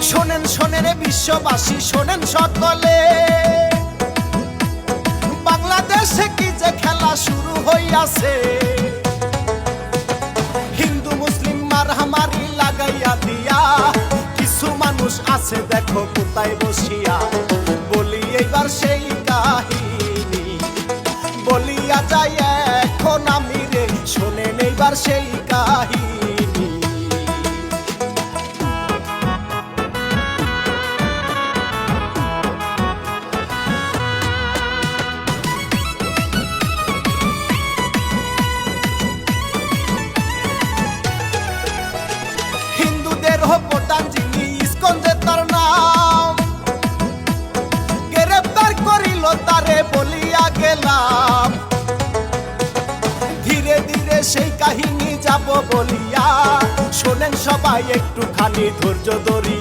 শোনেন শোনেন বিশ্ববাসী, শোনেন সকলে, বাংলাদেশে কি যে খেলা শুরু হইয়াছে। হিন্দু মুসলিম মারামারি লাগাইয়া দিয়া কিছু মানুষ আছে দেখো কোথায় বসিয়া। বলি এইবার সেই কাহিনী, বলিয়া যায় এখন আমি রে, শোনেন এইবার সেই কাহিনী। হিন্দুদের প্রধান যিনি ইস্কন যে তার নাম, গ্রেপ্তার করিল তারে বলিয়া গেলাম। ধীরে ধীরে সেই কাহিনী যাব বলিয়া, শোনেন সবাই একটুখানি ধৈর্য ধরি।